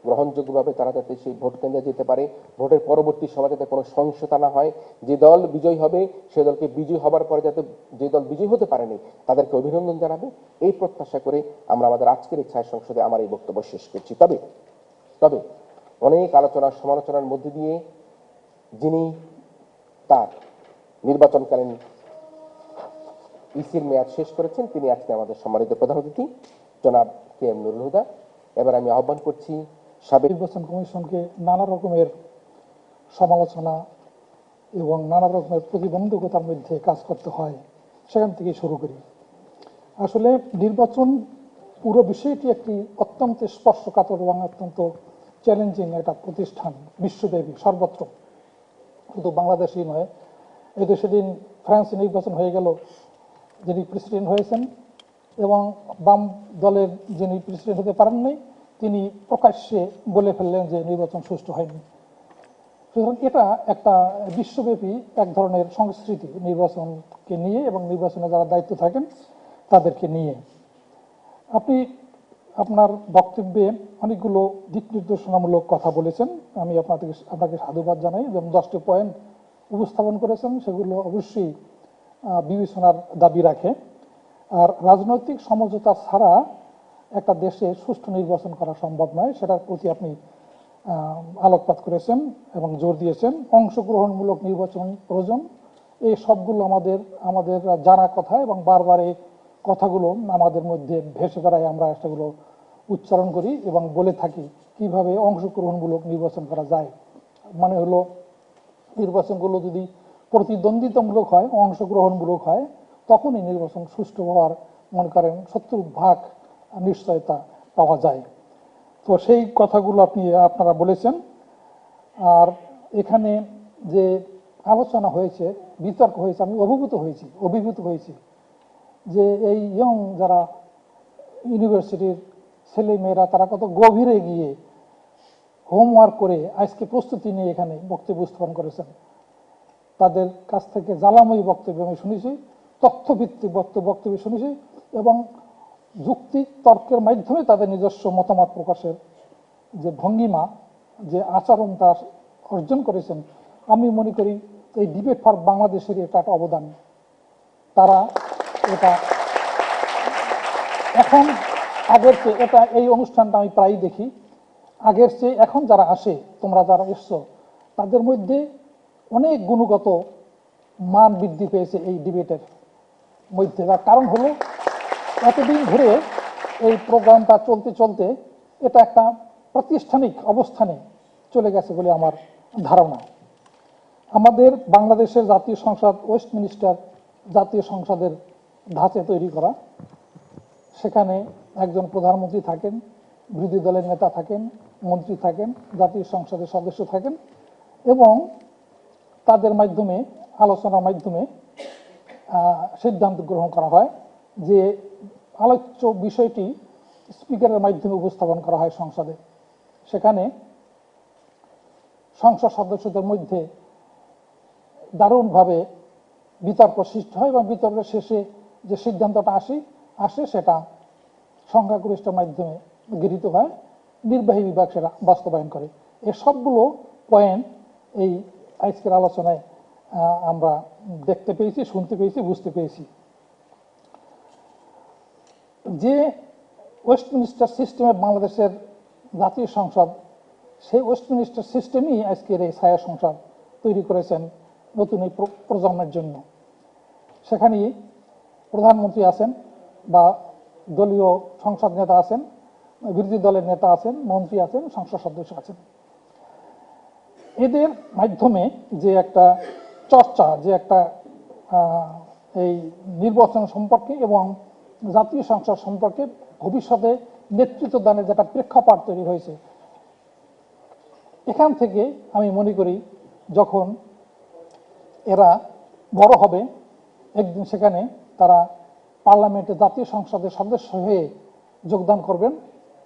গ্রহণযোগ্যভাবে তারা যাতে সেই ভোট কেন্দ্রে যেতে পারে, ভোটের পরবর্তী সময় যাতে কোনো সহিংসতা না হয়, যে দল বিজয়ী হবে সে দলকে বিজয়ী হবার পরে যাতে যে দল বিজয়ী হতে পারেনি তাদেরকে অভিনন্দন জানাবে, এই প্রত্যাশা করে আমরা আমাদের আজকের এই ছায়া সংসদে আমার এই বক্তব্য শেষ করছি। তবে তবে অনেক আলোচনা সমালোচনার মধ্যে দিয়ে যিনি তার নির্বাচনকালীন ইসির মেয়াদ শেষ করেছেন তিনি আজকে আমাদের সম্মানিত প্রধান অতিথি জনাব কে এম নুরুল হুদা। এবার আমি আহ্বান করছি সাবেক নির্বাচন কমিশনকে নানা রকমের সমালোচনা এবং নানা রকমের প্রতিবন্ধকতার মধ্যে কাজ করতে হয়, সেখান থেকে শুরু করি। আসলে নির্বাচন পুরো বিষয়টি একটি অত্যন্ত স্পর্শকাতর এবং অত্যন্ত চ্যালেঞ্জিং একটা প্রতিষ্ঠান, বিশ্বব্যাপী সর্বত্র, শুধু বাংলাদেশই নয়। এই তো সেদিন ফ্রান্সে নির্বাচন হয়ে গেল, যিনি প্রেসিডেন্ট হয়েছেন এবং বাম দলের যিনি প্রেসিডেন্ট হতে পারেননি তিনি প্রকাশ্যে বলে ফেললেন যে নির্বাচন সুষ্ঠু হয়নি। সুতরাং এটা একটা বিশ্বব্যাপী এক ধরনের সংস্কৃতি নির্বাচনকে নিয়ে এবং নির্বাচনে যারা দায়িত্ব থাকেন তাদেরকে নিয়ে। আপনি আপনার বক্তব্যে অনেকগুলো দিক নির্দেশনামূলক কথা বলেছেন, আমি আপনাকে সাধুবাদ জানাই। যেমন 10টি পয়েন্ট উপস্থাপন করেছেন, সেগুলো অবশ্যই বিবেচনার দাবি রাখে। আর রাজনৈতিক সমঝোতা ছাড়া একটা দেশে সুষ্ঠু নির্বাচন করা সম্ভব নয়, সেটার প্রতি আপনি আলোকপাত করেছেন এবং জোর দিয়েছেন। অংশগ্রহণমূলক নির্বাচন প্রয়োজন, এই সবগুলো আমাদের জানা কথা এবং বারবার এই কথাগুলো আমাদের মধ্যে ভেসে বেড়ায়, আমরা সেগুলো উচ্চারণ করি এবং বলে থাকি কিভাবে অংশগ্রহণমূলক নির্বাচন করা যায়। মানে হলো নির্বাচনগুলো যদি প্রতিদ্বন্দ্বিতামূলক হয়, অংশগ্রহণমূলক হয়, তখনই নির্বাচন সুষ্ঠু হওয়ার মনে করেন 70% নিশ্চয়তা পাওয়া যায়। তো সেই কথাগুলো আপনারা বলেছেন। আর এখানে যে আলোচনা হয়েছে, বিতর্ক হয়েছে, আমি অভিভূত হয়েছি যে এই ইয়ং যারা ইউনিভার্সিটির ছেলে মেয়েরা তারা কত গভীরে গিয়ে হোমওয়ার্ক করে আজকে প্রস্তুতি নিয়ে এখানে বক্তব্য উপস্থাপন করেছেন। তাদের কাছ থেকে জ্বালাময়ী বক্তব্য আমি শুনেছি, তথ্যভিত্তিক বক্তব্য শুনেছি এবং যুক্তি তর্কের মাধ্যমে তাদের নিজস্ব মতামত প্রকাশের যে ভঙ্গিমা, যে আচরণ তা অর্জন করেছেন, আমি মনে করি এই ডিবেট ফর বাংলাদেশের এটা একটা অবদান। তারা এটা এখন আগের চেয়ে, এই অনুষ্ঠানটা আমি প্রায়ই দেখি, আগের চেয়ে এখন যারা আসে, তোমরা যারা এসছো, তাদের মধ্যে অনেক গুণগত মান বৃদ্ধি পেয়েছে এই ডিবেটের মধ্যে। তার কারণ হলো এতদিন ধরে এই প্রোগ্রামটা চলতে এটা একটা প্রাতিষ্ঠানিক অবস্থানে চলে গেছে বলে আমার ধারণা। আমাদের বাংলাদেশের জাতীয় সংসদ ওয়েস্টমিনিস্টার জাতীয় সংসদের ধাঁচে তৈরি করা, সেখানে একজন প্রধানমন্ত্রী থাকেন, বিরোধী দলের নেতা থাকেন, মন্ত্রী থাকেন, জাতীয় সংসদের সদস্য থাকেন এবং তাদের মাধ্যমে, আলোচনার মাধ্যমে সিদ্ধান্ত গ্রহণ করা হয় যে আলোচ্য বিষয়টি স্পিকারের মাধ্যমে উপস্থাপন করা হয় সংসদে। সেখানে সংসদ সদস্যদের মধ্যে দারুণভাবে বিতর্ক সৃষ্টি হয় এবং বিতর্কের শেষে যে সিদ্ধান্তটা আসে সেটা সংখ্যাগরিষ্ঠের মাধ্যমে গৃহীত হয়, নির্বাহী বিভাগ সেটা বাস্তবায়ন করে। এই সবগুলো পয়েন্ট এই আজকের আলোচনায় আমরা দেখতে পেয়েছি, শুনতে পেয়েছি, বুঝতে পেরেছি। যে ওয়েস্টমিনিস্টার সিস্টেমে বাংলাদেশের জাতীয় সংসদ, সেই ওয়েস্টমিনিস্টার সিস্টেমই আজকের এই ছায়া সংসদ তৈরি করেছেন নতুন এই প্রজন্মের জন্য। সেখানে প্রধানমন্ত্রী আছেন বা দলীয় সংসদ নেতা আছেন, বিরোধী দলের নেতা আছেন, মন্ত্রী আছেন, সংসদ সদস্য আছেন। এদের মাধ্যমে যে একটা চর্চা, যে একটা এই নির্বাচন সম্পর্কে এবং জাতীয় সংসদ সম্পর্কে ভবিষ্যতে নেতৃত্ব দানের যেটা প্রেক্ষাপট তৈরি হয়েছে, এখান থেকে আমি মনে করি যখন এরা বড় হবে একদিন সেখানে তারা পার্লামেন্টে জাতীয় সংসদের সদস্য হয়ে যোগদান করবেন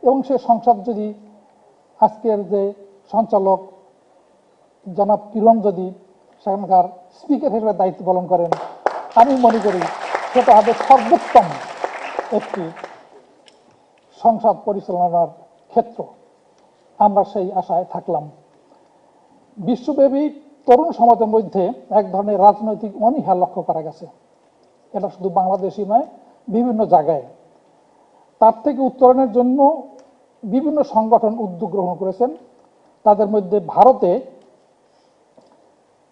এবং সে সংসদ যদি আজকের যে সঞ্চালক জনাব কিরণ যদি সেখানকার স্পিকার হিসেবে দায়িত্ব পালন করেন, আমি মনে করি সেটা হবে সর্বোত্তম একটি সংসদ পরিচালনার ক্ষেত্র। আমরা সেই আশায় থাকলাম। বিশ্বব্যাপী তরুণ সমাজের মধ্যে এক ধরনের রাজনৈতিক অনীহা লক্ষ্য করা গেছে। এটা শুধু বাংলাদেশই নয়, বিভিন্ন জায়গায়। তার থেকে উত্তরণের জন্য বিভিন্ন সংগঠন উদ্যোগ গ্রহণ করেছেন। তাদের মধ্যে ভারতে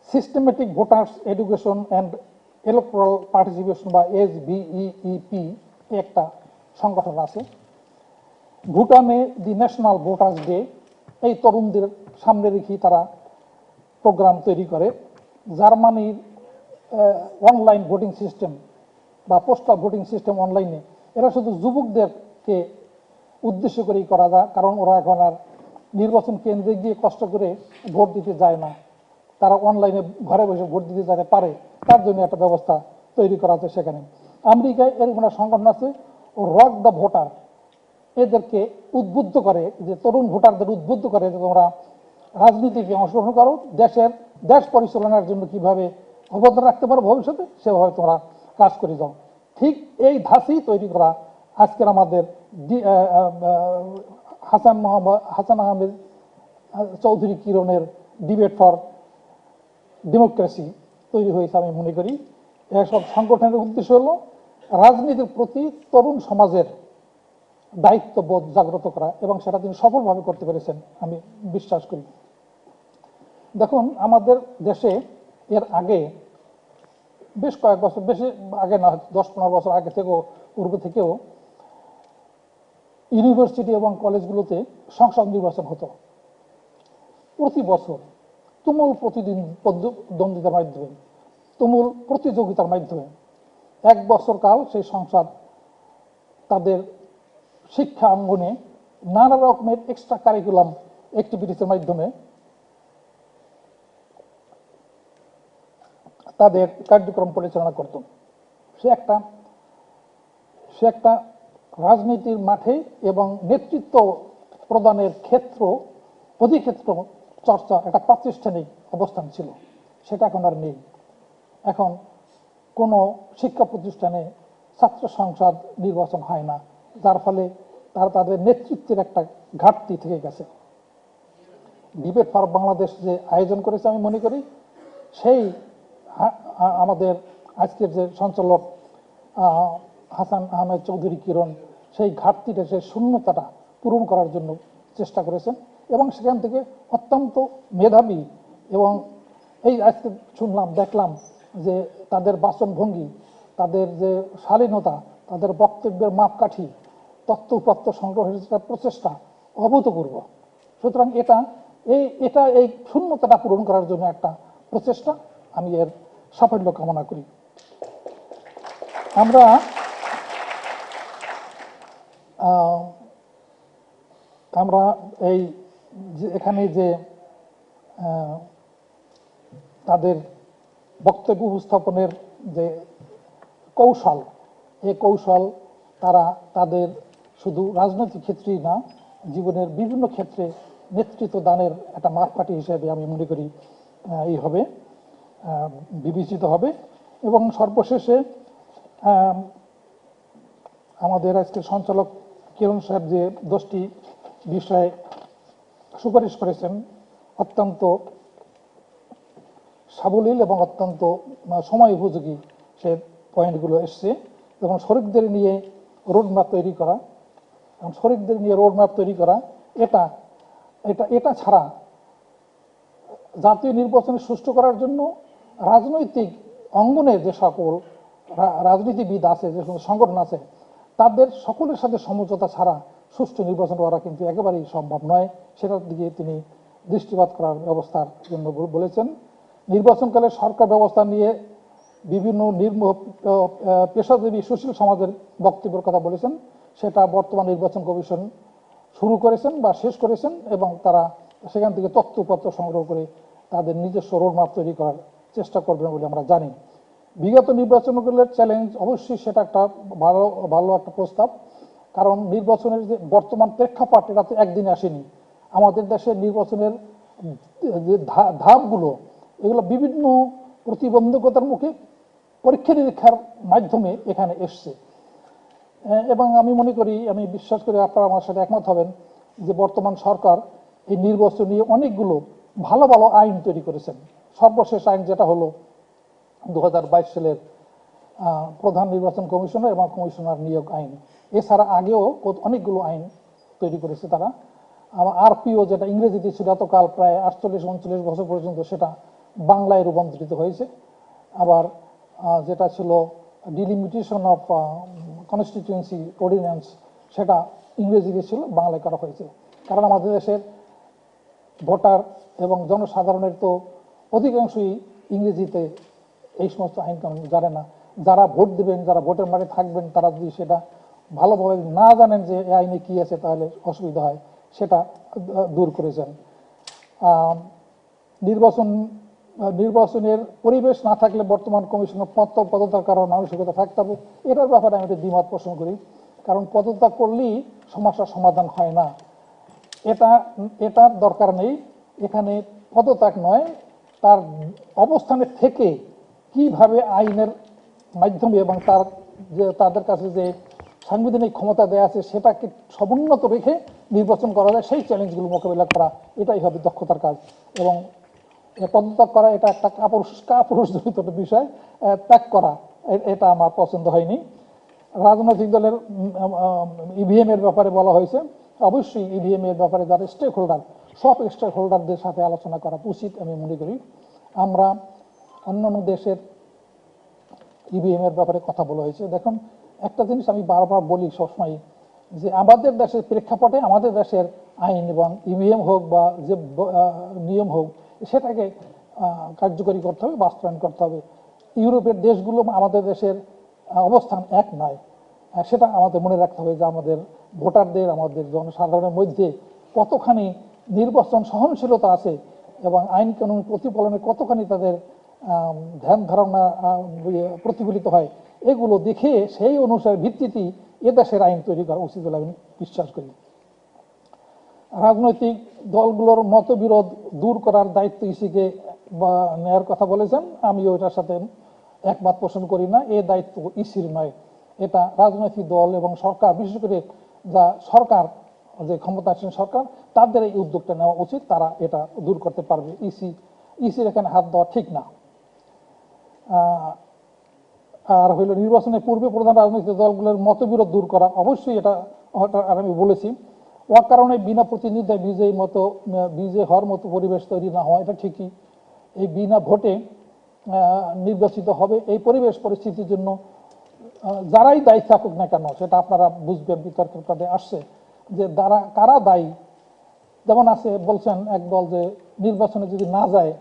systematic voters education and electoral participation বা SBEEP একটা সংগঠন আছে। ভুটানে দি ন্যাশনাল ভোটার্স ডে, এই তরুণদের সামনে রেখে তারা প্রোগ্রাম তৈরি করে। জার্মানির অনলাইন ভোটিং সিস্টেম বা পোস্টাল ভোটিং সিস্টেম অনলাইনে, এরা শুধু যুবকদেরকে উদ্দেশ্য করেই করা যায়, কারণ ওরা এখন আর নির্বাচন কেন্দ্রে গিয়ে কষ্ট করে ভোট দিতে যায় না, তারা অনলাইনে ঘরে বসে ভোট দিতে যাতে পারে তার জন্য একটা ব্যবস্থা তৈরি করা আছে সেখানে। আমেরিকায় এরকম একটা সংগঠন আছে, রক দ্য ভোটার, এদেরকে উদ্বুদ্ধ করে, যে তরুণ ভোটারদের উদ্বুদ্ধ করে যে তোমরা রাজনীতিকে অংশগ্রহণ করো, দেশ পরিচালনার জন্য কিভাবে অবদান রাখতে পারো ভবিষ্যতে সেভাবে তোমরা কাজ করে যাও। ঠিক এই ধাঁচই তৈরি করা আজকের আমাদের হাসান আহমেদ চৌধুরী কিরণের ডিবেট ফর ডেমোক্রেসি তৈরি হয়েছে। আমি মনে করি এসব সংগঠনের উদ্দেশ্য হলো রাজনীতির প্রতি তরুণ সমাজের দায়িত্ববোধ জাগ্রত করা, এবং সেটা তিনি সফলভাবে করতে পেরেছেন আমি বিশ্বাস করি। দেখুন, আমাদের দেশে এর আগে বেশ কয়েক বছর, বেশি আগে না, 10-15 বছর আগে থেকেও, পূর্ব থেকেও ইউনিভার্সিটি এবং কলেজগুলোতে সংসদ নির্বাচন হতো প্রতি বছর, তুমুল প্রতিদ্বন্দ্বিতার মাধ্যমে, তুমুল প্রতিযোগিতার মাধ্যমে। 1 বছর কাল সেই সংসদ তাদের শিক্ষা অঙ্গনে নানা রকমের এক্সট্রা কারিকুলাম অ্যাক্টিভিটিসের মাধ্যমে তাদের কার্যক্রম পরিচালনা করত। সে একটা রাজনীতির মাঠে এবং নেতৃত্ব প্রদানের অধিক্ষেত্র চর্চা একটা প্রাতিষ্ঠানিক অবস্থান ছিল, সেটা এখন আর নেই। এখন কোনো শিক্ষা প্রতিষ্ঠানে ছাত্র সংসদ নির্বাচন হয় না, যার ফলে তাদের নেতৃত্বের একটা ঘাটতি থেকে গেছে। ডিবেট ফর বাংলাদেশ যে আয়োজন করেছে, আমি মনে করি সেই আমাদের আজকের যে সঞ্চালক হাসান আহমেদ চৌধুরী কিরণ সেই ঘাটতিটা, সেই শূন্যতাটা পূরণ করার জন্য চেষ্টা করেছেন, এবং সেখান থেকে অত্যন্ত মেধাবী, এবং এই আজকে দেখলাম যে তাদের বাচনভঙ্গি, তাদের যে শালীনতা, তাদের বক্তব্যের মাপকাঠি, তথ্য উপাত্ত সংগ্রহের প্রচেষ্টা অভূতপূর্ব। সুতরাং এটা এই শূন্যতাটা পূরণ করার জন্য একটা প্রচেষ্টা, আমি এর সাফল্য কামনা করি। আমরা এই যে এখানে যে তাদের বক্তব্য উপস্থাপনের যে কৌশল, এই কৌশল তারা তাদের শুধু রাজনৈতিক ক্ষেত্রেই না, জীবনের বিভিন্ন ক্ষেত্রে নেতৃত্ব দানের একটা মাপকাঠি হিসেবে আমি মনে করি বিবেচিত হবে। এবং সর্বশেষে আমাদের আজকের সঞ্চালক কিরণ সাহেব যে 10টি বিষয়ে সুপারিশ করেছেন, অত্যন্ত সাবলীল এবং অত্যন্ত সময় উপযোগী সে পয়েন্টগুলো এসছে। এবং শরিকদের নিয়ে রোডম্যাপ তৈরি করা, এটা ছাড়া জাতীয় নির্বাচনে সুষ্ঠু করার জন্য রাজনৈতিক অঙ্গনে যে সকল রাজনীতিবিদ আছে, যে সকল সংগঠন আছে, তাদের সকলের সাথে সমঝোতা ছাড়া সুষ্ঠু নির্বাচন করা কিন্তু একেবারেই সম্ভব নয়। সেটার দিকে তিনি দৃষ্টিপাত করার ব্যবস্থার জন্য বলেছেন। নির্বাচনকালে সরকার ব্যবস্থা নিয়ে বিভিন্ন পেশাজীবী সুশীল সমাজের বক্তব্যের কথা বলেছেন। সেটা বর্তমান নির্বাচন কমিশন শুরু করেছেন বা শেষ করেছেন, এবং তারা সেখান থেকে তথ্যপত্র সংগ্রহ করে তাদের নিজস্ব রোডম্যাপ তৈরি করার চেষ্টা করবেন বলে আমরা জানি। বিগত নির্বাচনগুলোর চ্যালেঞ্জ অবশ্যই সেটা একটা ভালো একটা প্রস্তাব, কারণ নির্বাচনের যে বর্তমান প্রেক্ষাপট, এটা তো একদিনে আসেনি। আমাদের দেশের নির্বাচনের যে ধাপগুলো, এগুলো বিভিন্ন প্রতিবন্ধকতার মুখে পরীক্ষা নিরীক্ষার মাধ্যমে এখানে এসছে। এবং আমি বিশ্বাস করি আপনারা আমার সাথে একমত হবেন যে বর্তমান সরকার এই নির্বাচনী অনেকগুলো ভালো ভালো আইন তৈরি করেছেন। সর্বশেষ আইন যেটা হলো 2022 সালের প্রধান নির্বাচন কমিশনার এবং কমিশনার নিয়োগ আইন। এছাড়া আগেও অনেকগুলো আইন তৈরি করেছে তারা। আরপিও যেটা ইংরেজিতে ছিল এতকাল প্রায় 48-39 বছর পর্যন্ত, সেটা বাংলায় রূপান্তরিত হয়েছে। আবার যেটা ছিল ডিলিমিটেশন অফ কনস্টিটিউয়েন্সি অর্ডিন্যান্স, সেটা ইংরেজিতে ছিল, বাংলায় করা হয়েছে। কারণ আমাদের দেশের ভোটার এবং জনসাধারণের তো অধিকাংশই ইংরেজিতে এই সমস্ত আইন কানুন জানে না। যারা ভোট দেবেন, যারা ভোটের মাঠে থাকবেন, তারা যদি সেটা ভালোভাবে না জানেন যে এই আইনে কি আছে, তাহলে অসুবিধা হয়, সেটা দূর করেছেন। নির্বাচনের পরিবেশ না থাকলে বর্তমান কমিশনের পদত্যাগ করার মানসিকতা থাকতে হবে। এটার ব্যাপারে আমি একটা দ্বিমত পোষণ করি। কারণ পদত্যাগ করলেই সমস্যার সমাধান হয় না, এটার দরকার নেই। এখানে পদত্যাগ নয়, তার অবস্থানে থেকে কিভাবে আইনের মাধ্যমে এবং তাদের কাছে যে সাংবিধানিক ক্ষমতা দেওয়া আছে সেটাকে সমুন্নত রেখে নির্বাচন করা যায়, সেই চ্যালেঞ্জগুলো মোকাবিলা করা, এটাই হবে দক্ষতার কাজ। এবং পদত্যাগ করা এটা একটা কাপুরুষজনিত বিষয়। ত্যাগ করা এটা আমার পছন্দ হয়নি। রাজনৈতিক দলের ইভিএম এর ব্যাপারে বলা হয়েছে, অবশ্যই ইভিএম এর ব্যাপারে যারা স্টেক হোল্ডার, সব স্টেক হোল্ডারদের সাথে আলোচনা করা উচিত আমি মনে করি। আমরা অন্যান্য দেশের ইভিএম এর ব্যাপারে কথা বলা হয়েছে। দেখুন, একটা জিনিস আমি বারবার বলি সবসময়, যে আমাদের দেশের প্রেক্ষাপটে আমাদের দেশের আইন এবং ইভিএম হোক বা যে নিয়ম হোক, সেটাকে কার্যকরী করতে হবে, বাস্তবায়ন করতে হবে। ইউরোপের দেশগুলো আমাদের দেশের অবস্থান এক নয়, সেটা আমাদের মনে রাখতে হবে, যে আমাদের ভোটারদের, আমাদের জনসাধারণের মধ্যে কতখানি নির্বাচন সহনশীলতা আছে এবং আইন কানুন প্রতিপালনে কতখানি তাদের ধ্যান ধারণা প্রতিফলিত হয়, এগুলো দেখে সেই অনুসারে ভিত্তিতেই এদেশের আইন তৈরি করা উচিত বলে আমি বিশ্বাস করি। রাজনৈতিক দলগুলোর মতবিরোধ দূর করার দায়িত্ব ইসিকে বা নেয়ার কথা বলেছেন, আমি ওইটার সাথে একমত পোষণ করি না। এই দায়িত্ব ইসির নয়, এটা রাজনৈতিক দল এবং সরকার, বিশেষ করে যা সরকার, যে ক্ষমতাসীন সরকার, তাদের এই উদ্যোগটা নেওয়া উচিত। তারা এটা দূর করতে পারবে। ইসির এখানে হাত দেওয়া ঠিক না। আর হইল নির্বাচনের পূর্বে প্রধান রাজনৈতিক দলগুলোর মতবিরোধ দূর করা, অবশ্যই এটা আর আমি বলেছি। কারণে বিনা প্রতিনিধিত্বে বিজয়ী হওয়ার মতো পরিবেশ তৈরি না হয়, এটা ঠিকই। এই বিনা ভোটে নির্বাচিত হবে, এই পরিবেশ পরিস্থিতির জন্য যারাই দায়ী থাকুক না কেন, সেটা আপনারা বুঝবেন, বিতর্কের পদে আসছে যে কারা দায়ী। যেমন আছে, বলছেন একদল যে নির্বাচনে যদি না যায়,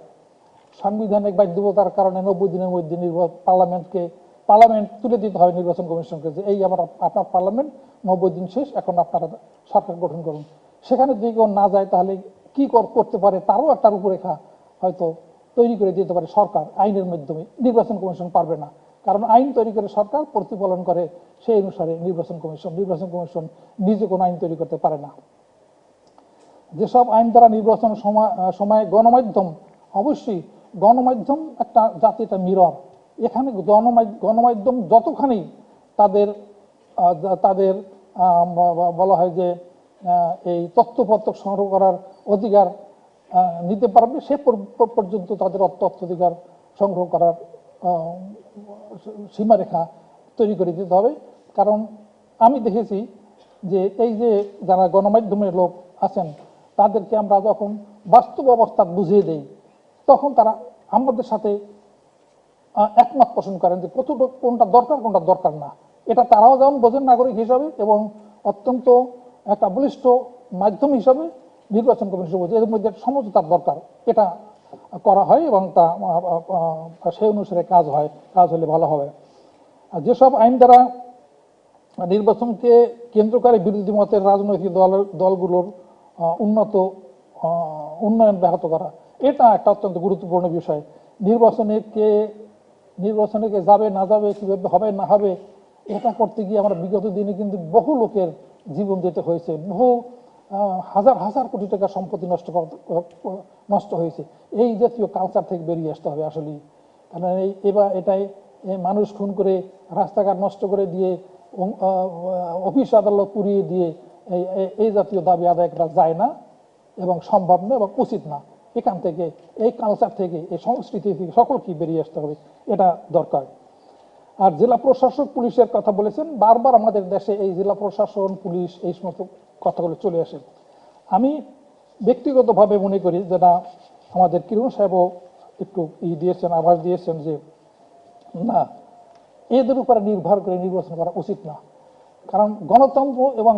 সাংবিধানিক বাধ্যবাধকতার কারণে 90 দিনের মধ্যে পার্লামেন্ট তুলে দিতে হবে নির্বাচন কমিশনকে, যে এই আপনার পার্লামেন্ট 90 দিন শেষ, এখন আপনারা সরকার গঠন করুন। সেখানে যদি কেউ না যায়, তাহলে কি করতে পারে, তারও একটা রূপরেখা হয়তো তৈরি করে দিতে পারে সরকার আইনের মাধ্যমে। নির্বাচন কমিশন পারবে না, কারণ আইন তৈরি করে সরকার, প্রতিপালন করে সেই অনুসারে নির্বাচন কমিশন নিজে কোনো আইন তৈরি করতে পারে না। যেসব আইন দ্বারা নির্বাচন সময় গণমাধ্যম, অবশ্যই গণমাধ্যম একটা জাতি, একটা মিরর। এখানে গণমাধ্যম যতখানি তাদের বলা হয় যে এই তথ্যপত্র সংগ্রহ করার অধিকার নিতে পারবে, সে পর্যন্ত তাদের তথ্যাধিকার সংগ্রহ করার সীমারেখা তৈরি করে দিতে হবে। কারণ আমি দেখেছি যে এই যে যারা গণমাধ্যমের লোক আছেন, তাদেরকে আমরা যখন বাস্তব অবস্থা বুঝিয়ে দেই, তখন তারা আমাদের সাথে একমত পোষণ করেন যে কোনটা দরকার না। এটা তারাও যেমন বোঝেন নাগরিক হিসাবে, এবং অত্যন্ত একটা বলিষ্ঠ মাধ্যম হিসাবে নির্বাচন কমিশন বোঝে, এর মধ্যে সমঝোতার দরকার, এটা করা হয় এবং তা সেই অনুসারে কাজ হলে ভালো হবে। আর যেসব আইন দ্বারা নির্বাচনকে কেন্দ্র করে বিরোধী মতের রাজনৈতিক দলগুলোর উন্নয়ন ব্যাহত করা, এটা একটা অত্যন্ত গুরুত্বপূর্ণ বিষয়। নির্বাচনে কে যাবে না যাবে, কিভাবে হবে না হবে, এটা করতে গিয়ে আমরা বিগত দিনে কিন্তু বহু লোকের জীবন দিতে হয়েছে, বহু হাজার কোটি টাকা সম্পত্তি নষ্ট হয়েছে। এই জাতীয় কালচার থেকে বেরিয়ে আসতে হবে আসলে। কারণ এটাই মানুষ খুন করে, রাস্তাঘাট নষ্ট করে দিয়ে, অফিস আদালত পুড়িয়ে দিয়ে এই জাতীয় দাবি আদায় করা যায় না। এবং সম্ভব না এবং উচিত না। এখান থেকে, এই কালচার থেকে, এই সংস্কৃতি থেকে সকলকে বেরিয়ে আসতে হবে, এটা দরকার। আর জেলা প্রশাসক পুলিশের কথা বলেছেন, বারবার আমাদের দেশে এই জেলা প্রশাসন পুলিশ এই সমস্ত কথাগুলো চলে আসে। আমি ব্যক্তিগতভাবে মনে করি, যেটা আমাদের কিরণ সাহেবও একটু দিয়েছেন, আভাস দিয়েছেন, যে না, এদের উপরে নির্ভর করে নির্বাচন করা উচিত না। কারণ গণতন্ত্র এবং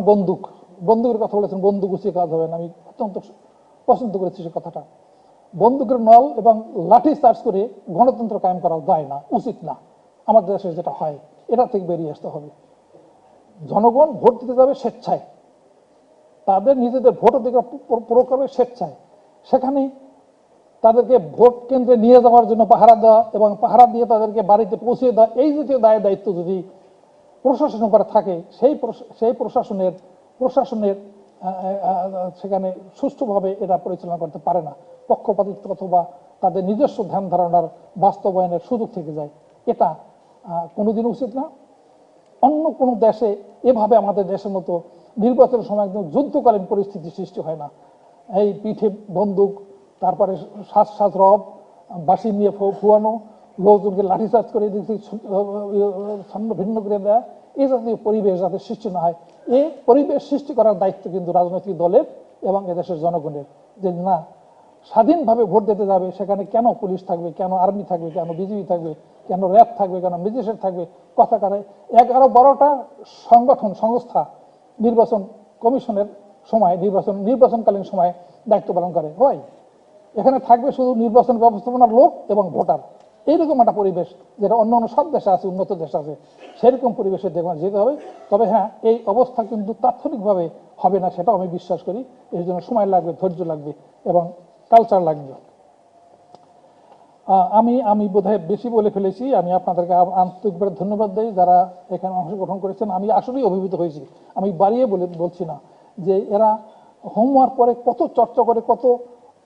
বন্দুকের কথা বলেছেন, বন্দুক উচিত কাজ হবে না, আমি অত্যন্ত পছন্দ করেছি সে কথাটা। বন্দুকের নল এবং লাঠি চার্জ করে গণতন্ত্র কায়েম করা যায় না, উচিত না। আমাদের দেশে যেটা হয়, এটা থেকে বেরিয়ে আসতে হবে। জনগণ ভোট দিতে যাবে স্বেচ্ছায়, তাদের নিজেদের ভোট অধিকার প্রয়োগ করবে স্বেচ্ছায়। সেখানে তাদেরকে ভোট কেন্দ্রে নিয়ে যাওয়ার জন্য পাহারা দেওয়া এবং পাহারা দিয়ে তাদেরকে বাড়িতে পৌঁছে দেওয়া, এই জাতীয় দায়িত্ব যদি প্রশাসনের উপরে থাকে, সেই প্রশাসনের সেখানে সুষ্ঠুভাবে এটা পরিচালনা করতে পারে না। পক্ষপাতিত্ব অথবা তাদের নিজস্ব ধ্যান ধারণার বাস্তবায়নের সুযোগ থেকে যায়, এটা কোনোদিন উচিত না। অন্য কোনো দেশে এভাবে আমাদের দেশের মতো নির্বাচনের সময় একদম যুদ্ধকালীন পরিস্থিতি সৃষ্টি হয় না। এই পিঠে বন্দুক, তারপরে সাজ রব, বাঁশি নিয়ে ফুয়ানো, লোকজনকে লাঠিচার্জ করে ছন্ন ভিন্ন করে দেয়া, এই জাতীয় পরিবেশ যাতে সৃষ্টি না হয়, এই পরিবেশ সৃষ্টি করার দায়িত্ব কিন্তু রাজনৈতিক দলের এবং এদেশের জনগণের। যে না, স্বাধীনভাবে ভোট দিতে যাবে, সেখানে কেন পুলিশ থাকবে, কেন আর্মি থাকবে, কেন বিজিবি থাকবে, কেন র্যাব থাকবে, কেন ম্যাজিস্ট্রেট থাকবে? কথা কারে 11-12টা সংস্থা নির্বাচন কমিশনের সময়, নির্বাচনকালীন সময় দায়িত্ব পালন করে হয়। এখানে থাকবে শুধু নির্বাচন ব্যবস্থাপনার লোক এবং ভোটার। এইরকম একটা পরিবেশ যেটা অন্য অন্য সব দেশে আছে, উন্নত দেশ আছে, সেরকম পরিবেশে দেখবেন যেতে হবে। তবে হ্যাঁ, এই অবস্থা কিন্তু তাৎক্ষণিকভাবে হবে না, সেটাও আমি বিশ্বাস করি। এর জন্য সময় লাগবে, ধৈর্য লাগবে এবং কালচার লাগবে। আমি বোধহয় বেশি বলে ফেলেছি। আমি আপনাদেরকে আন্তরিকভাবে ধন্যবাদ দিই যারা এখানে অংশগ্রহণ করেছেন। আমি আসলেই অভিভূত হয়েছি, আমি বাড়িয়ে বলছি না, যে এরা হোমওয়ার্ক করে, কত চর্চা করে, কত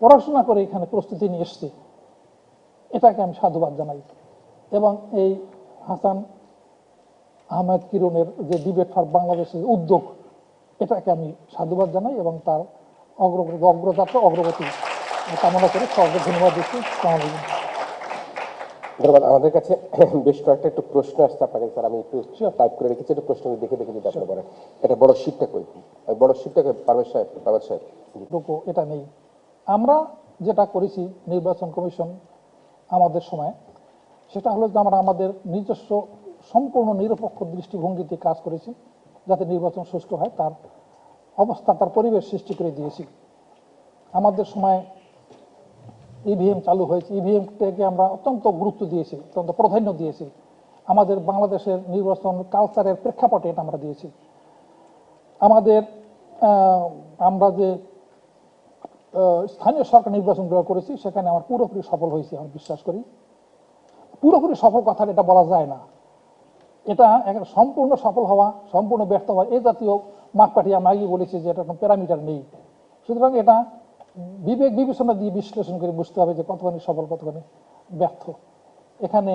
পড়াশোনা করে এখানে প্রস্তুতি নিয়ে এসছে, এটাকে আমি সাধুবাদ জানাই। এবং এই হাসান আহমেদ কিরণের যে ডিবেট ফর বাংলাদেশের উদ্যোগ, এটাকে আমি সাধুবাদ জানাই এবং তার অগ্রগতি কামনা করে সবাইকে ধন্যবাদ দিচ্ছি। ধন্যবাদ। আমাদের কাছে বেশ কয়েকটা একটু প্রশ্ন আসছে আপনার কাছে, স্যার আমি একটু টাইপ করে রেখেছি, একটু প্রশ্ন দেখে যদি আপনি বলেন। এটা বড় শিটটা কই, বড় শিটটাকে পারভেজ সাহেব, এটা নেই। আমরা যেটা করেছি নির্বাচন কমিশন আমাদের সময়, সেটা হলো যে আমরা আমাদের নিজস্ব সম্পূর্ণ নিরপেক্ষ দৃষ্টিভঙ্গিতে কাজ করেছি, যাতে নির্বাচন সুষ্ঠু হয় তার অবস্থা, তার পরিবেশ সৃষ্টি করে দিয়েছি। আমাদের সময় ইভিএম চালু হয়েছে, ইভিএমটাকে আমরা অত্যন্ত গুরুত্ব দিয়েছি, অত্যন্ত প্রাধান্য দিয়েছি। আমাদের বাংলাদেশের নির্বাচন কালচারের প্রেক্ষাপটে এটা আমরা দিয়েছি। আমরা যে স্থানীয় সরকার নির্বাচনগুলো করেছি, সেখানে আমার পুরোপুরি সফল হয়েছি, আমি বিশ্বাস করি। পুরোপুরি সফল কথা এটা বলা যায় না, এটা একটা সম্পূর্ণ সফল হওয়া, সম্পূর্ণ ব্যর্থ হওয়া, এই জাতীয় মাপকাঠি আমি আগেই বলেছি যে এটা কোনো প্যারামিটার নেই। সুতরাং এটা বিবেক বিবেচনা দিয়ে বিশ্লেষণ করে বুঝতে হবে যে কতখানি সফল, কতখানি ব্যর্থ। এখানে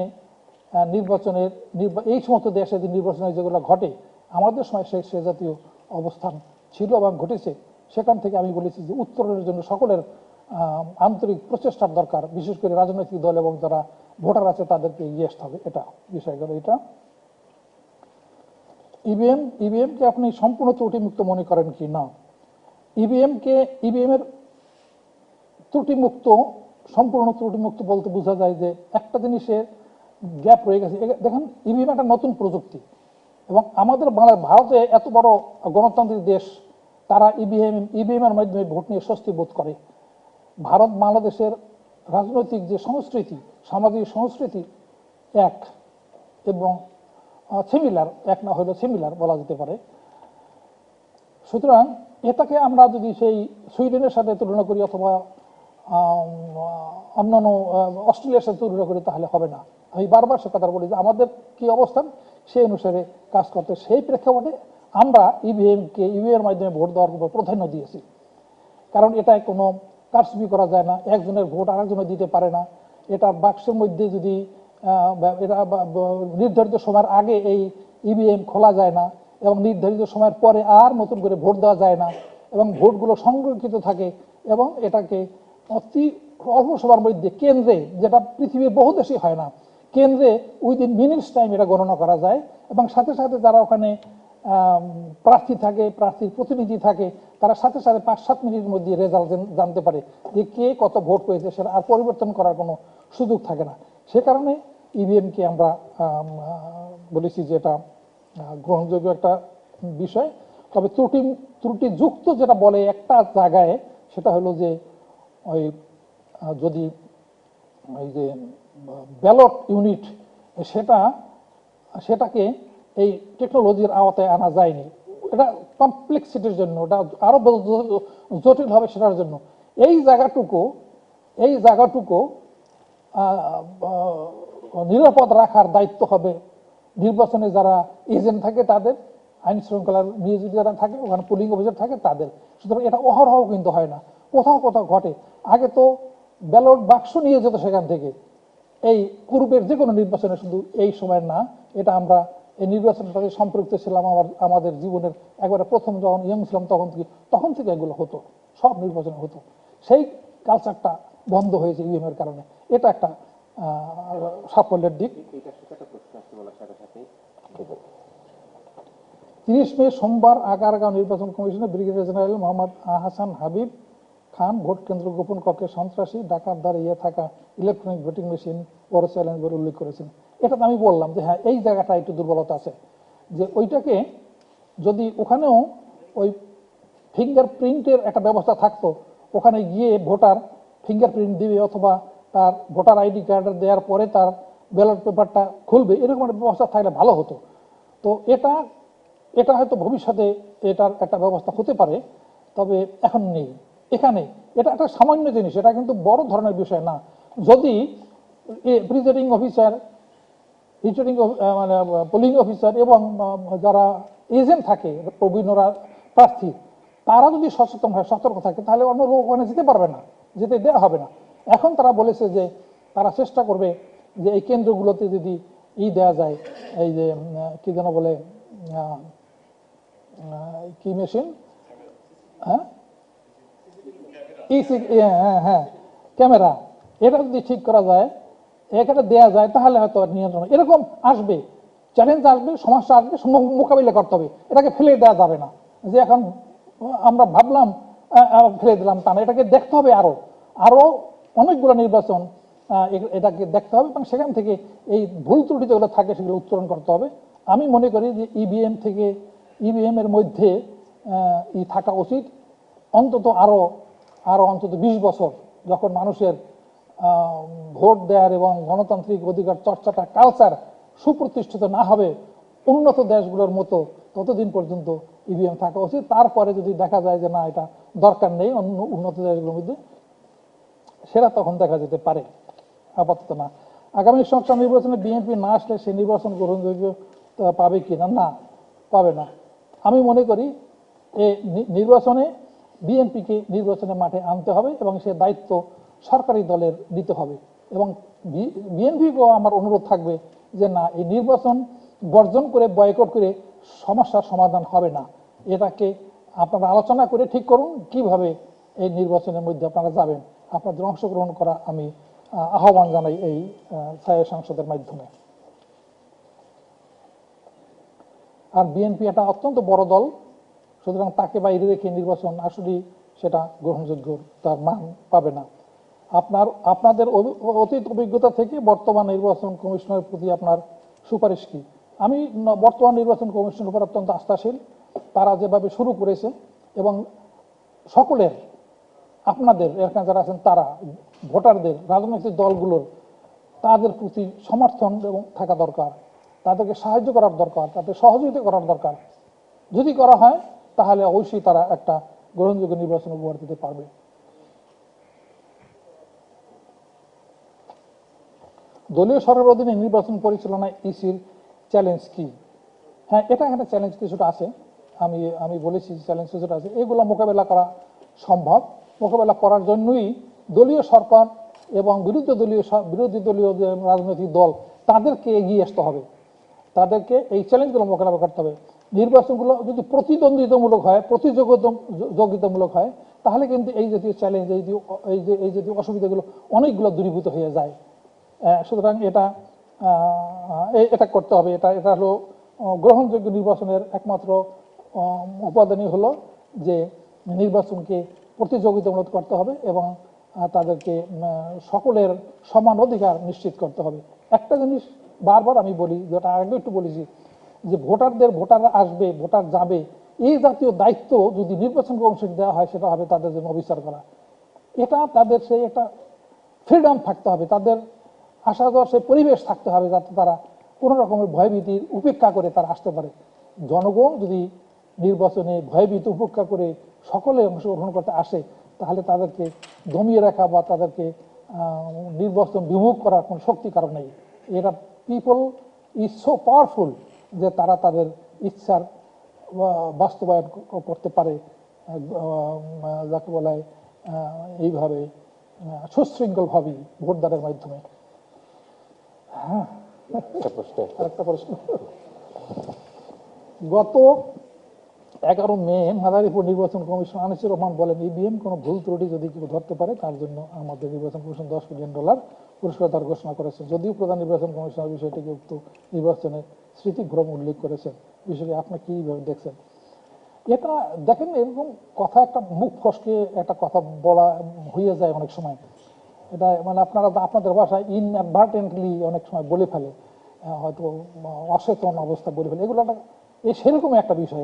এই সমস্ত দেশে যে নির্বাচনের যেগুলো ঘটে, আমাদের সময় সে জাতীয় অবস্থান ছিল এবং ঘটেছে। সেখান থেকে আমি বলেছি যে উত্তরণের জন্য সকলের আন্তরিক প্রচেষ্টার দরকার, বিশেষ করে রাজনৈতিক দল এবং যারা ভোটার আছে তাদেরকে এগিয়ে আসতে হবে। এটা বিষয়গুলো। এটা ইভিএমকে আপনি সম্পূর্ণ ত্রুটিমুক্ত মনে করেন কি না? ইভিএমের ত্রুটিমুক্ত, সম্পূর্ণ ত্রুটিমুক্ত বলতে বোঝা যায় যে একটা জিনিসের গ্যাপ রয়ে গেছে। দেখেন, ইভিএম একটা নতুন প্রযুক্তি এবং আমাদের ভারতে এত বড় গণতান্ত্রিক দেশ, তারা ইভিএমের মাধ্যমে ভোট নিয়ে স্বস্তি বোধ করে। ভারত বাংলাদেশের রাজনৈতিক যে সংস্কৃতি, সামাজিক সংস্কৃতি এক এবং সিমিলার, এক না হলেও সিমিলার বলা যেতে পারে। সুতরাং এটাকে আমরা যদি সেই সুইডেনের সাথে তুলনা করি অথবা অন্যান্য অস্ট্রেলিয়ার সাথে তুলনা করি, তাহলে হবে না। আমি বারবার সে কথা বলি যে আমাদের কি অবস্থান, সেই অনুসারে কাজ করতে। সেই প্রেক্ষাপটে আমরা ইভিএমের মাধ্যমে ভোট দেওয়ার উপর প্রাধান্য দিয়েছি। কারণ এটায় কোনো কারচুপি করা যায় না, একজনের ভোট আরেকজনের দিতে পারে না। এটা বাক্সের মধ্যে যদি এটা নির্ধারিত সময়ের আগে এই ইভিএম খোলা যায় না এবং নির্ধারিত সময়ের পরে আর নতুন করে ভোট দেওয়া যায় না এবং ভোটগুলো সংরক্ষিত থাকে এবং এটাকে অতি অল্প সময়ের মধ্যে কেন্দ্রে, যেটা পৃথিবীর বহু দেশে হয় না, কেন্দ্রে উইদিন মিনিটস টাইম এটা গণনা করা যায়। এবং সাথে সাথে যারা ওখানে প্রার্থী থাকে, প্রার্থীর প্রতিনিধি থাকে, তারা সাথে সাথে 5-7 মিনিটের মধ্যে রেজাল্ট জানতে পারে যে কে কত ভোট পেয়েছে, সেটা আর পরিবর্তন করার কোনো সুযোগ থাকে না। সে কারণে ইভিএমকে আমরা বলেছি যে এটা গ্রহণযোগ্য একটা বিষয়। তবে ত্রুটিযুক্ত যেটা বলে একটা জায়গায়, সেটা হলো যে ওই যদি ওই যে ব্যালট ইউনিট সেটাকে এই টেকনোলজির আওতায় আনা যায়নি। এটা কমপ্লেক্সিটির জন্য, ওটা আরো জটিল হবে সেটার জন্য। এই জায়গাটুকু নিরাপদ রাখার দায়িত্ব হবে নির্বাচনে যারা এজেন্ট থাকে তাদের, আইন শৃঙ্খলার নিয়োজিত যারা থাকে, ওখানে পুলিং অফিসার থাকে তাদের। সুতরাং এটা অহরহ কিন্তু হয় না, কোথাও কোথাও ঘটে। আগে তো ব্যালট বাক্স নিয়ে যেত সেখান থেকে, এই পূর্বের যে কোনো নির্বাচনে, শুধু এই সময়ের না। এটা আমরা এই নির্বাচনের সাথে সম্পৃক্ত ছিলাম আমাদের জীবনের একবারে প্রথম যখন ইয়ং ছিলাম তখন থেকে এগুলো হতো, সব নির্বাচনে হতো। সেই কালচারটা বন্ধ হয়েছে ইভিএম এর কারণে। এটা একটা সাফল্যের দিক। 30 মে সোমবার আগারগাঁও নির্বাচন কমিশনে ব্রিগেডিয়ার জেনারেল মোহাম্মদ আহসান হাবিব খান ভোট কেন্দ্র গোপন কক্ষে সন্ত্রাসী ডাকাত দাঁড়িয়ে থাকা ইলেকট্রনিক ভোটিং মেশিন বড় চ্যালেঞ্জ বলে উল্লেখ করেছেন। এটা তো আমি বললাম যে হ্যাঁ, এই জায়গাটা একটু দুর্বলতা আছে, যে ওইটাকে যদি ওখানেও ওই ফিঙ্গারপ্রিন্টের একটা ব্যবস্থা থাকতো, ওখানে গিয়ে ভোটার ফিঙ্গারপ্রিন্ট দিবে অথবা তার ভোটার আইডি কার্ড দেওয়ার পরে তার ব্যালট পেপারটা খুলবে, এরকম একটা ব্যবস্থা থাকলে ভালো হতো। তো এটা হয়তো ভবিষ্যতে এটার একটা ব্যবস্থা হতে পারে, তবে এখন নেই। এখানে এটা একটা সামান্য জিনিস, এটা কিন্তু বড় ধরনের বিষয় না। যদি প্রিজাইডিং অফিসার, মানে পোলিং অফিসার এবং যারা এজেন্ট থাকে, প্রবীণরা প্রার্থী, তারা যদি সচেতন হয়, সতর্ক থাকে, তাহলে অন্য লোক ওখানে যেতে পারবে না, যেতে দেওয়া হবে না। এখন তারা বলেছে যে তারা চেষ্টা করবে যে এই কেন্দ্রগুলোতে যদি দেওয়া যায়, এই যে কি যেন বলে, কি মেশিন, হ্যাঁ হ্যাঁ ক্যামেরা, এটা যদি ঠিক করা যায়, এখানে দেয়া যায়, তাহলে হয়তো নিয়ন্ত্রণ। এরকম আসবে, চ্যালেঞ্জ আসবে, সমস্যা আসবে, মোকাবিলা করতে হবে। এটাকে ফেলে দেওয়া যাবে না, যে এখন আমরা ভাবলাম ফেলে দিলাম তা না। এটাকে দেখতে হবে, আরো অনেকগুলো নির্বাচন এটাকে দেখতে হবে, এবং সেখান থেকে এই ভুল ত্রুটি যেগুলো থাকে সেগুলো উত্তরণ করতে হবে। আমি মনে করি যে ইভিএম এর মধ্যে থাকা উচিত অন্তত আরো অন্তত 20 বছর, যখন মানুষের ভোট দেওয়ার এবং গণতান্ত্রিক অধিকার চর্চাটা কালচার সুপ্রতিষ্ঠিত না হবে উন্নত দেশগুলোর মতো, ততদিন পর্যন্ত ইভিএম থাকা উচিত। তারপরে যদি দেখা যায় যে না, এটা দরকার নেই অন্য উন্নত দেশগুলোর মধ্যে, সেটা তখন দেখা যেতে পারে, আপাতত না। আগামী সংসদ নির্বাচনে বিএনপি না আসলে সেই নির্বাচন গ্রহণযোগ্য পাবে কিনা? না, পাবে না। আমি মনে করি এই নির্বাচনে বিএনপিকে নির্বাচনের মাঠে আনতে হবে এবং সে দায়িত্ব সরকারি দলের নিতে হবে। এবং বিএনপিকেও আমার অনুরোধ থাকবে যে না, এই নির্বাচন বর্জন করে, বয়কট করে সমস্যার সমাধান হবে না। এটাকে আপনারা আলোচনা করে ঠিক করুন কিভাবে এই নির্বাচনের মধ্যে আপনারা যাবেন। আপনাদের অংশগ্রহণ করা আমি আহ্বান জানাই এই ছায়া সংসদের মাধ্যমে। আর বিএনপি একটা অত্যন্ত বড় দল, সুতরাং তাকে বাইরে রেখে নির্বাচন আসলে সেটা গ্রহণযোগ্য, তার মান পাবে না। আপনাদের অতীত অভিজ্ঞতা থেকে বর্তমান নির্বাচন কমিশনের প্রতি আপনার সুপারিশ কি? আমি বর্তমান নির্বাচন কমিশনের উপর অত্যন্ত আস্থাশীল। তারা যেভাবে শুরু করেছে, এবং সকলের, আপনাদের এখানে যারা আছেন তারা, ভোটারদের, রাজনৈতিক দলগুলোর, তাদের প্রতি সমর্থন এবং থাকা দরকার, তাদেরকে সাহায্য করার দরকার, তাদের সহযোগিতা করার দরকার। যদি করা হয় তাহলে অবশ্যই তারা একটা গ্রহণযোগ্য নির্বাচন উপহার দিতে পারবে। দলীয় সরকারের অধীনে নির্বাচন পরিচালনায় ইসির চ্যালেঞ্জ কি? হ্যাঁ, এটা একটা চ্যালেঞ্জ কিছুটা আছে, আমি বলেছি চ্যালেঞ্জ কিছুটা আছে। এগুলো মোকাবেলা করা সম্ভব। মোকাবেলা করার জন্যই দলীয় সরকার এবং বিরোধী দলীয় যে রাজনৈতিক দল, তাদেরকে এগিয়ে আসতে হবে, তাদেরকে এই চ্যালেঞ্জগুলো মোকাবেলা করতে হবে। নির্বাচনগুলো যদি প্রতিদ্বন্দ্বিতামূলক হয়, প্রতিযোগিতামূলক হয়, তাহলে কিন্তু এই জাতীয় চ্যালেঞ্জ, এই জাতীয় অসুবিধাগুলো অনেকগুলো দূরীভূত হয়ে যায়। সুতরাং এটা করতে হবে। এটা হলো গ্রহণযোগ্য নির্বাচনের একমাত্র উপাদানই হলো যে নির্বাচনকে প্রতিযোগিতামূলক করতে হবে এবং তাদেরকে সকলের সমান অধিকার নিশ্চিত করতে হবে। একটা জিনিস বারবার আমি বলি, যেটা আগে একটু বলেছি, যে ভোটাররা আসবে, ভোটার যাবে, এই জাতীয় দায়িত্ব যদি নির্বাচন কমিশন দেওয়া হয়, সেটা হবে তাদের জন্য অবিচার করা। এটা তাদের সেই একটা ফ্রিডম থাকতে হবে, তাদের আসা যাওয়ার সেই পরিবেশ থাকতে হবে, যাতে তারা কোনো রকমের ভয়ভীতির উপেক্ষা করে তারা আসতে পারে। জনগণ যদি নির্বাচনে ভয়ভীতি উপেক্ষা করে সকলে অংশগ্রহণ করতে আসে, তাহলে তাদেরকে দমিয়ে রাখা বা তাদেরকে নির্বাচন বিমুখ করার কোনো শক্তি কারণ নেই। এরা পিপল ইজ সো পাওয়ারফুল যে তারা তাদের ইচ্ছার বাস্তবায়ন করতে পারে, যাকে বলা হয় এইভাবে সুশৃঙ্খলভাবেই ভোটদানের মাধ্যমে। আরেকটা প্রশ্ন, গত 11 মে মাদারীপুর নির্বাচন কমিশন আনিসুর রহমান বলেন, ইভিএম কোনো ভুল ত্রুটি যদি কেউ ধরতে পারে তার জন্য আমাদের নির্বাচন কমিশন $10 মিলিয়ন পুরস্কার দেওয়ার ঘোষণা করেছে। যদিও প্রধান নির্বাচন কমিশনার বিষয়টিকে উক্ত নির্বাচনের স্মৃতিভ্রম উল্লেখ করেছেন। বিষয়টি আপনি কিভাবে দেখছেন? এটা দেখেন, এরকম কথা একটা মুখ ফসকে একটা কথা বলা হয়ে যায় অনেক সময়। এটা মানে আপনাদের ভাষায় ইনঅ্যাডভার্টেন্টলি অনেক সময় বলে ফেলে, হয়তো অসচেতন অবস্থা বলে ফেলে। এগুলো সেরকমই একটা বিষয়।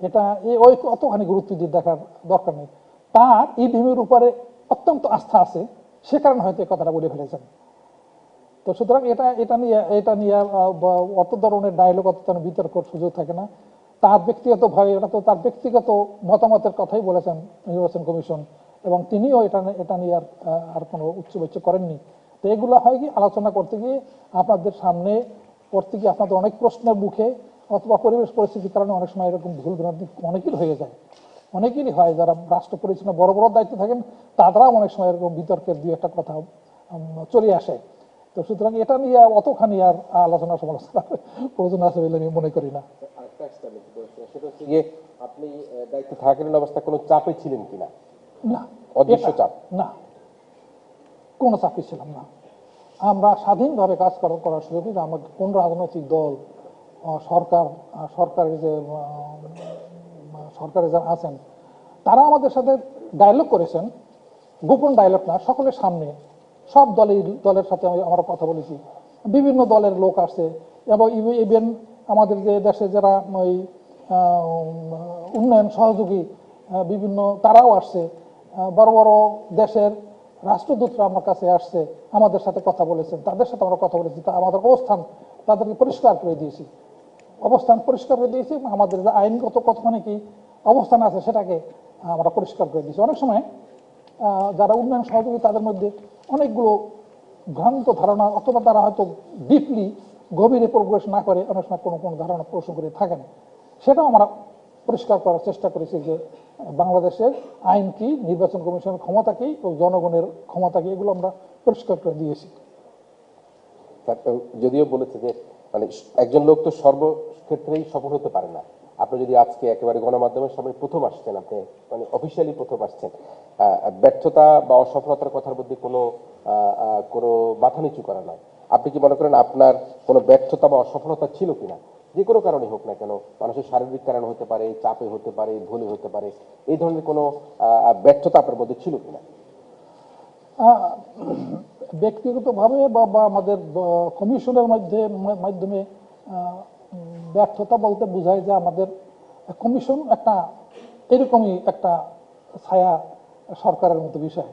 এটা ওই অতখানি গুরুত্ব দিয়ে দেখার দরকার নেই। তার ইভিএমের উপরে অত্যন্ত আস্থা আছে, সে কারণে হয়তো এই কথাটা বলে ফেলেছেন। তো সুতরাং এটা নিয়ে অত ধরনের ডায়লগ, অত ধরনের বিতর্কের সুযোগ থাকে না। তার ব্যক্তিগতভাবে এটা তো তার ব্যক্তিগত মতামতের কথাই বলেছেন নির্বাচন কমিশন, এবং তিনিও এটা নিয়ে আর কোনো উচ্চবাচ্য করেননি। তো এগুলো হয় কি, আলোচনা করতে গিয়ে আপনাদের সামনে পড়তে গিয়ে আপনাদের অনেক প্রশ্নের মুখে অথবা পরিবেশ পরিস্থিতির কারণে অনেক সময় এরকম ভুল ভ্রান্তি অনেকের হয়ে যায়, অনেকেরই হয়। যারা রাষ্ট্র পরিচালনা বড় বড় দায়িত্ব থাকেন, তারাও অনেক সময় এরকম বিতর্কের দুই একটা কথা চলে আসে। তো সুতরাং এটা নিয়ে অতখানি আর আলোচনা সমালোচনা প্রয়োজন আছে বলে আমি মনে করি না। আপনি দায়িত্ব থাকালীন অবস্থা কোনো চাপে ছিলেন কিনা? না, অদৃশ্য চাপ? না, কোনো চাপে ছিলাম না। আমরা স্বাধীনভাবে কাজ করার সুযোগ দিই। আমাদের কোন রাজনৈতিক দল, সরকারে যারা আছেন, তারা আমাদের সাথে ডায়লগ করেছেন, গোপন ডায়লগ না, সকলের সামনে সব দলের সাথে আমরা কথা বলেছি। বিভিন্ন দলের লোক আসছে, এবং ইভেন আমাদের যে দেশে যারা ওই উন্নয়ন সহযোগী বিভিন্ন, তারাও আসছে। বড় বড় দেশের রাষ্ট্রদূতরা আমার কাছে আসছে, আমাদের সাথে কথা বলেছেন, তাদের সাথে আমরা কথা বলেছি। তা আমাদের অবস্থান তাদেরকে পরিষ্কার করে দিয়েছি, আমাদের যে আইনগত কতখানি কি অবস্থান আছে সেটাকে আমরা পরিষ্কার করে দিয়েছি। অনেক সময় যারা উন্নয়ন সহযোগী, তাদের মধ্যে অনেকগুলো ভ্রান্ত ধারণা, অথবা তারা হয়তো ডিপলি গভীরে প্রবেশ না করে অনেক সময় কোনো কোনো ধারণা পোষণ করে থাকেন। সেটাও আমরা পরিষ্কার করার চেষ্টা করেছি যে বাংলাদেশের আইন কি, নির্বাচন কমিশনের ক্ষমতা কি ও জনগণের ক্ষমতা কি, এগুলো আমরা পরিষ্কার করে দিয়েছি। যদিও বলেছে যে মানে একজন লোক তো সর্বক্ষেত্রেই সফল হতে পারে না। আপনি যদি আজকে একেবারে গণমাধ্যমের সামনে প্রথম আসছেন, আপনি মানে অফিসিয়ালি প্রথম আসছেন, ব্যর্থতা বা অসফলতার কথার মধ্যে কোনো মাথা নিচু করা নয়। আপনি কি মনে করেন আপনার কোনো ব্যর্থতা বা অসফলতা ছিল কিনা? যে কোনো কারণে হোক না কেন, মানুষের শারীরিক কারণে হতে পারে, চাপে হতে পারে, ভুলে হতে পারে, এই ধরনের কোনো ব্যর্থতা আপনার মধ্যে ছিল কিনা? ব্যক্তিগতভাবে বা আমাদের কমিশনের মাধ্যমে ব্যর্থতা বলতে বোঝায় যে আমাদের কমিশন একটা এরকমই একটা ছায়া সরকারের মতো বিষয়।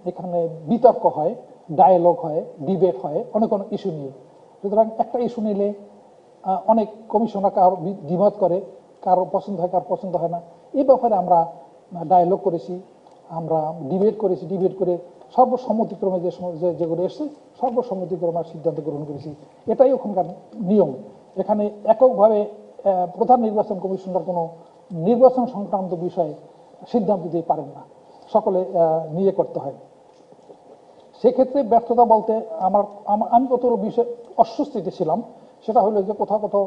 এখানে বিতর্ক হয়, ডায়ালগ হয়, ডিবেট হয় অনেক অনেক ইস্যু নিয়ে। সুতরাং একটা ইস্যু নিলে অনেক কমিশনার কারো দ্বিমত করে, কারো পছন্দ হয়, কারো পছন্দ হয় না। এই ব্যাপারে আমরা ডায়ালগ করেছি, আমরা ডিবেট করেছি, ডিবেট করে সর্বসম্মতিক্রমে যেগুলো এসছে সর্বসম্মতিক্রমে আমরা সিদ্ধান্ত গ্রহণ করেছি। এটাই ওখানকার নিয়ম। এখানে এককভাবে প্রধান নির্বাচন কমিশনার কোনো নির্বাচন সংক্রান্ত বিষয়ে সিদ্ধান্ত দিতে পারেন না, সকলে নিয়ে করতে হয়। সেক্ষেত্রে ব্যর্থতা বলতে আমি কত বিষয়ে অস্বস্তিতে ছিলাম, সেটা হলো যে কোথাও কোথাও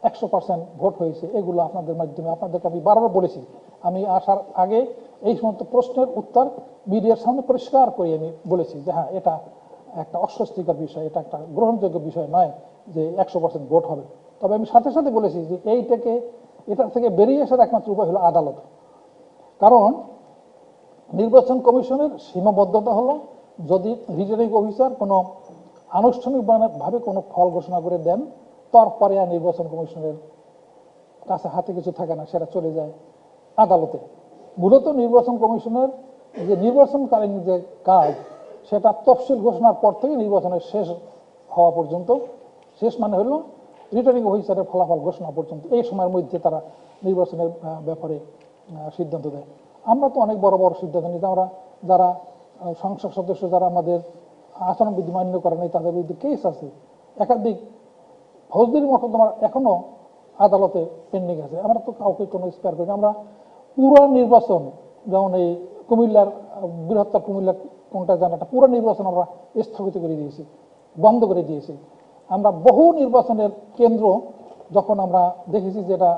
100% ভোট হয়েছে, এগুলো আপনাদের মাধ্যমে আপনাদেরকে আমি বারবার বলেছি। আমি আসার আগে এই সমস্ত প্রশ্নের উত্তর মিডিয়ার সামনে পরিষ্কার করে আমি বলেছি যে হ্যাঁ, এটা একটা অস্বস্তিকর বিষয়, এটা একটা গ্রহণযোগ্য বিষয় নয় যে 100% ভোট হবে। তবে আমি সাথে সাথে বলেছি যে এটা থেকে বেরিয়ে আসার একমাত্র উপায় হলো আদালত। কারণ নির্বাচন কমিশনের সীমাবদ্ধতা হলো, যদি রিটার্নিং অফিসার কোনো আনুষ্ঠানিকভাবে কোনো ফল ঘোষণা করে দেন, তারপরে আর নির্বাচন কমিশনের কাছে হাতে কিছু থাকে না, সেটা চলে যায় আদালতে। মূলত নির্বাচন কমিশনের যে নির্বাচনকালীন যে কাজ, সেটা তফসিল ঘোষণার পর থেকে নির্বাচনের শেষ হওয়া পর্যন্ত, শেষ মানে হলো রিটার্নিং অফিসারের ফলাফল ঘোষণা পর্যন্ত, এই সময়ের মধ্যে তারা নির্বাচনের ব্যাপারে সিদ্ধান্ত দেয়। আমরা তো অনেক বড় বড় সিদ্ধান্ত নিই। আমরা যারা সংসদ সদস্য, যারা আমাদের আচরণবিধি মান্য করে নাই, তাদের বিরুদ্ধে কেস আছে, একাধিক ফৌজদারি মোকদ্দমা এখনো আদালতে পেন্ডিং আছে। আমরা তো কাউকে কোনো স্পেয়ার করি না। আমরা পুরো নির্বাচন, যেমন এই কুমিল্লার বৃহত্তর কুমিল্লা কোনটা জানাটা, পুরো নির্বাচন আমরা স্থগিত করে দিয়েছি, বন্ধ করে দিয়েছি। আমরা বহু নির্বাচনের কেন্দ্র যখন আমরা দেখেছি যে এটা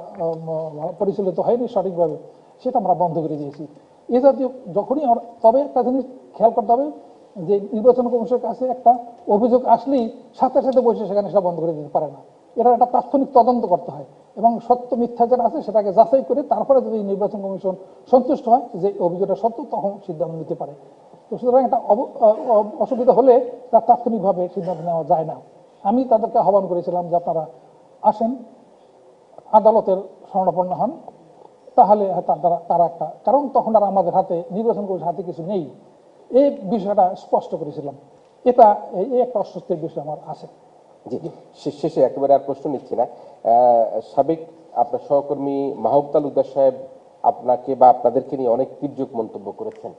পরিচালিত হয়নি সঠিকভাবে, সেটা আমরা বন্ধ করে দিয়েছি। এ জাতীয় যখনই আমরা, তবে একটা জিনিস খেয়াল করতে হবে যে নির্বাচন কমিশনের কাছে একটা অভিযোগ আসলেই সাথে সাথে বসে সেখানে সেটা বন্ধ করে দিতে পারে না। এটা একটা তাৎক্ষণিক তদন্ত করতে হয় এবং সত্য মিথ্যা যেটা আছে সেটাকে যাচাই করে তারপরে যদি নির্বাচন কমিশন সন্তুষ্ট হয় যে অভিযোগটা সত্য, তখন সিদ্ধান্ত নিতে পারে। তো সুতরাং একটা অসুবিধা হলে তার তাৎক্ষণিকভাবে সিদ্ধান্ত নেওয়া যায় না। আমি তাদেরকে আহ্বান করেছিলাম যে আপনারা আসেন, আদালতের শরণাপন্ন হন, তাহলে তারা একটা, কারণ তখন আর আমাদের হাতে, নির্বাচন কমিশনের হাতে কিছু নেই, এই বিষয়টা স্পষ্ট করেছিলাম। এই একটা অস্বস্তির বিষয় আমার আছে। জি, শেষে একেবারে আর প্রশ্ন নিচ্ছি না। সাবেক আপনার সহকর্মী মাহবুব তালুকদার সাহেব আপনাকে বা আপনাদেরকে নিয়ে অনেক তীর্যক মন্তব্য করেছেন,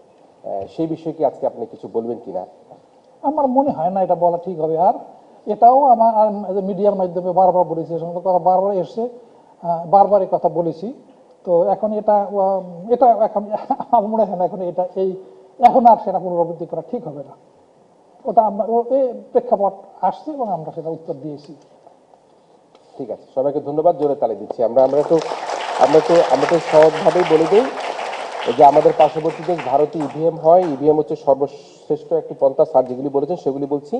সেই বিষয়ে কি আজকে আপনি কিছু বলবেন কিনা? আমার মনে হয় না এটা বলা ঠিক হবে। আর এটাও আমার মিডিয়ার মাধ্যমে বারবার বলেছি, এ সমস্ত কথা বারবার এসছে, বারবার এই কথা বলেছি। তো এখন এটা এখন আমার মনে হয় না এখন আর সেটা পুনরাবৃত্তি করা ঠিক হবে না। ওটা আমরা প্রেক্ষাপট আসছে এবং আমরা সেটা উত্তর দিয়েছি। ঠিক আছে, সবাইকে ধন্যবাদ, জোরে তালি দিচ্ছি। আমরা তো সহজভাবেই বলে দিই যে আমাদের পার্শ্ববর্তী দেশ ভারতে ইভিএম হয়, ইভিএম হচ্ছে সর্বশ্রেষ্ঠ একটি পন্থা, স্যার যেগুলি বলেছেন সেগুলি বলছি,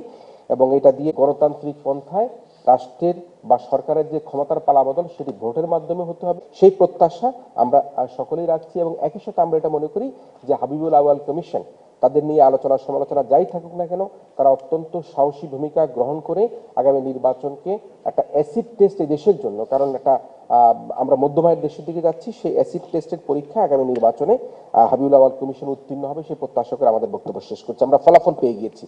এবং এটা দিয়ে গণতান্ত্রিক পন্থায় রাষ্ট্রের বা সরকারের যে ক্ষমতার পালাবদল সেটি ভোটের মাধ্যমে হতে হবে, সেই প্রত্যাশা আমরা সকলেই রাখছি। এবং একই সাথে আমরা এটা মনে করি যে হাবিবুল আউয়াল কমিশন, তাদের নিয়ে আলোচনা সমালোচনা যাই থাকুক না কেন, তারা অত্যন্ত সাহসী ভূমিকা গ্রহণ করে আগামী নির্বাচনকে একটা অ্যাসিড টেস্ট এই দেশের জন্য, কারণ একটা আমরা মধ্যমায়ের দেশের দিকে যাচ্ছি, সেই অ্যাসিড টেস্টের পরীক্ষা আগামী নির্বাচনে হাবিবুল আউয়াল কমিশন উত্তীর্ণ হবে, সেই প্রত্যাশা করে আমাদের বক্তব্য শেষ করছি। আমরা ফলাফল পেয়ে গিয়েছি।